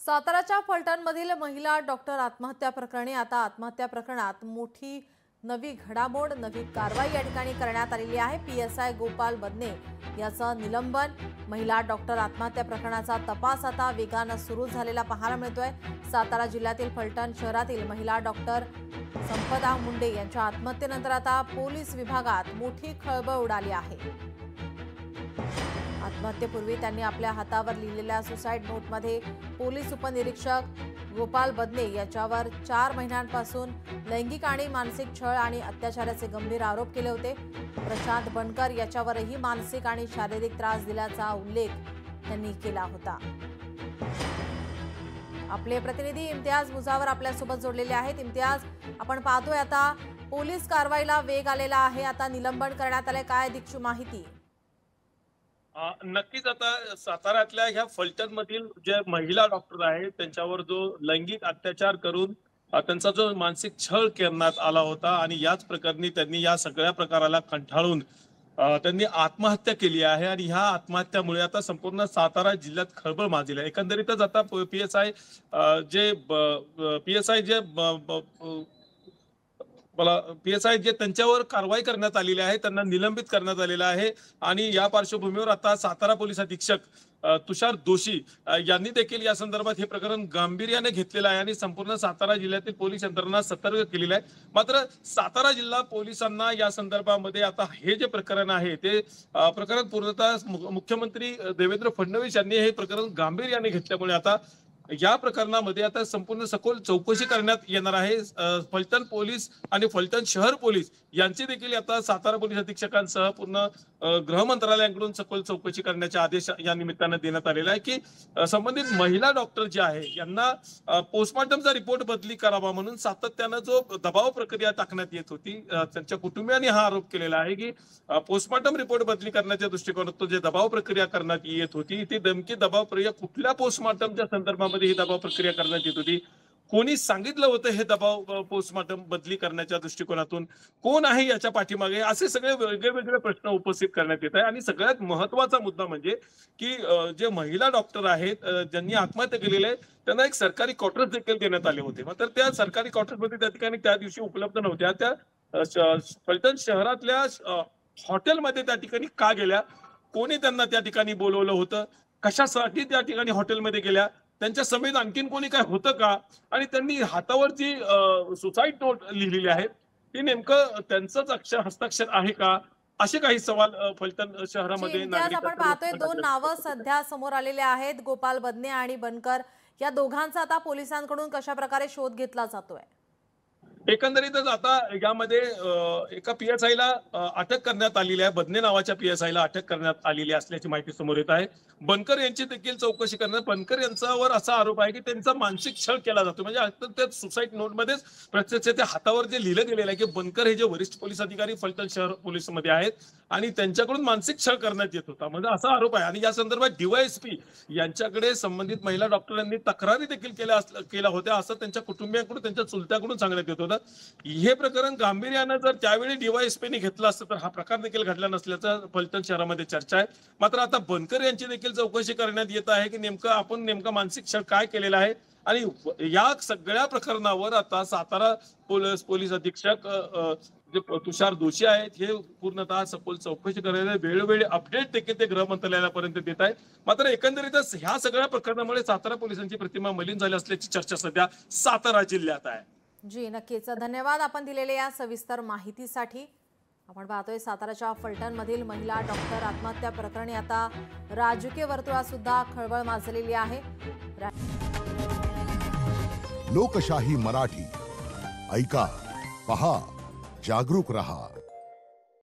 साताराच्या फलटणमधील महिला डॉक्टर आत्महत्या प्रकरणी आता आत्महत्या प्रकरणात मोठी नवी घडामोड, नवी कारवाई या ठिकाणी करण्यात आलेली आहे। पीएसआय गोपाल बदने याचं निलंबन। महिला डॉक्टर आत्महत्या प्रकरणाचा तपास आता वेगाने सुरू झालेला पाहायला मिळतोय। सातारा जिल्ह्यातील फलटण शहरातील महिला डॉक्टर संपदा मुंडे यांच्या आत्महत्येनंतर आता पोलीस विभागात मोठी खळबळ उडाली आहे। आत्महत्येपूर्वी त्यांनी आपल्या हातावर लिहिलेल्या सुसाइड नोटमध्ये पोलीस उपनिरीक्षक गोपाल बदने याच्यावर 4 महिन्यांपासून लैंगिक आणि मानसिक छळ आणि अत्याचाराचे गंभीर आरोप केले होते। प्रशांत बनकर याच्यावरही मानसिक आणि शारीरिक त्रास दिल्याचा उल्लेख त्यांनी केला होता। आपले प्रतिनिधी इम्तियाज मुजावर आपल्या सोबत जोडलेले आहेत। इम्तियाज, आपण पाहतोय आता पोलीस कारवाईला वेग आलेला आहे। आता निलंबन करण्यात आले, काय दिक्षू माहिती? नक्कीच आता साताऱ्यातल्या ह्या फलटण मधील जे महिला डॉक्टर आहेत त्यांच्यावर जो लैंगिक अत्याचार करून त्यांचा जो मानसिक छळ करण्यात आला होता आणि याच प्रकरणी त्यांनी या सगळ्या प्रकाराला कंटाळून त्यांनी आत्महत्या केली आहे आणि ह्या आत्महत्यामुळे आता संपूर्ण सातारा जिल्ह्यात खळबळ माजली आहे। एकंदरीतच आता पीएसआय जे पीएसआय जे त्यांच्यावर कारवाई करण्यात आलेली आहे, त्यांना निलंबित करण्यात आलेलं आहे आणि या पार्श्वभूमीवर आता सातारा पोलीस अधीक्षक तुषार दोशी यांनी देखील या संदर्भात हे प्रकरण गांभीर्याने घेतलेलं आहे आणि संपूर्ण सातारा जिल्ह्यातील पोलीस यंत्रणा सतर्क केलेली आहे। मात्र सातारा जिल्हा पोलिसांना या संदर्भामध्ये आता हे जे प्रकरण आहे ते प्रकरण पूर्णतः मुख्यमंत्री देवेंद्र फडणवीस यांनी हे प्रकरण गांभीर्याने घेतल्यामुळे आता या प्रकरणामध्ये आता संपूर्ण सखोल चौकशी करण्यात येणार आहे। फलटण पोलीस आणि फलटण शहर पोलीस यांची देखील आता सातारा पोलीस अधीक्षकांसह पूर्ण गृह मंत्रालयाकडून सखोल चौकशी करण्याचे आदेश या निमित्तानं देण्यात आलेला आहे की संबंधित महिला डॉक्टर जे आहे यांना पोस्टमॉर्टमचा रिपोर्ट बदली करावा म्हणून सातत्यानं जो दबाव प्रक्रिया टाकण्यात येत होती, त्यांच्या कुटुंबियांनी हा आरोप केलेला आहे की पोस्टमॉर्टम रिपोर्ट बदली करण्याच्या दृष्टिकोनातून जे दबाव प्रक्रिया करण्यात येत होती ती धमकी दबाव प्रक्रिया कुठल्या पोस्टमॉर्टमच्या संदर्भामध्ये ही दबाव प्रक्रिया करण्यात येत होती, कोणी सांगितलं होतं हे दबाव पोस्टमॉर्टम बदली करण्याच्या दृष्टिकोनातून, कोण आहे याच्या पाठीमागे, असे सगळे वेगवेगळे प्रश्न उपस्थित करण्यात येत आहे। आणि सगळ्यात महत्वाचा मुद्दा म्हणजे की जे महिला डॉक्टर आहेत ज्यांनी आत्महत्या केलेली आहे त्यांना एक सरकारी क्वार्टर्स देखील देण्यात आले होते, मात्र त्या सरकारी क्वार्टर्समध्ये त्या ठिकाणी त्या दिवशी उपलब्ध नव्हत्या। त्या फलटण शहरातल्या हॉटेलमध्ये त्या ठिकाणी का गेल्या, कोणी त्यांना त्या ठिकाणी बोलवलं होतं, कशासाठी त्या ठिकाणी हॉटेलमध्ये गेल्या, त्यांच्या समेत आणखीन कोणी काय होतं का, आणि त्यांनी हातावर जी सुसाइड नोट लिहिलेली आहे ती नेमकं त्यांचंच हस्ताक्षर आहे का, असे काही सवाल फलटण शहरामध्ये आपण पाहतोय 2 नावं सध्या समोर आलेले आहेत, गोपाल बदने आणि बनकर। या दोघांचा आता पोलिसांकडून कशा प्रकारे शोध घेतला जातोय? एकंदरीतच आता यामध्ये एका पीएसआयला अटक करण्यात आलेली आहे, बदने नावाच्या पीएसआयला अटक करण्यात आलेली असल्याची माहिती समोर येत आहे। बनकर यांची देखील चौकशी करण्यात, बनकर यांच्यावर असा आरोप आहे की त्यांचा मानसिक छळ केला जातो, म्हणजे त्या सुसाइड नोटमध्येच प्रत्यक्ष त्या हातावर जे लिहिलं गेलेलं आहे की बनकर हे जे वरिष्ठ पोलीस अधिकारी फलटण शहर पोलीसमध्ये आहेत आणि त्यांच्याकडून मानसिक छळ करण्यात येत होता, म्हणजे असा आरोप आहे। आणि या संदर्भात डीवायएसपी यांच्याकडे संबंधित महिला डॉक्टरांनी तक्रारी देखील केल्या होत्या असं त्यांच्या कुटुंबियांकडून, त्यांच्या चुलत्याकडून सांगण्यात येत होतं। हे प्रकरण गांभीर्यानं जर त्यावेळी डीवायएसपीने घेतलं असतं तर हा प्रकार देखील घडला नसल्याचं फलटण शहरामध्ये चर्चा आहे। मात्र आता बनकर यांची देखील चौकशी करण्यात येत आहे की नेमका मानसिक छळ काय केलेला आहे आणि या सगळ्या प्रकरणावर आता सातारा पोलीस अधीक्षक जे तुषार दोशी आहेत हे पूर्णतः सखोल चौकशी करायला वेळोवेळी अपडेट देखील ते गृह मंत्रालयापर्यंत देत आहेत। मात्र एकंदरीतच ह्या सगळ्या प्रकरणामुळे सातारा पोलिसांची प्रतिमा मलिन झाली असल्याची चर्चा सध्या सातारा जिल्ह्यात आहे। जी नक्कीच, धन्यवाद आपण दिलेल्या या सविस्तर माहितीसाठी। आपण पाहतोय साताराच्या फलटण मधील महिला डॉक्टर आत्महत्या प्रकरणी आता राजकीय वर्तुळात सुद्धा खळबळ माजलेली आहे। लोकशाही मराठी ऐका, पहा, जागरूक रहा।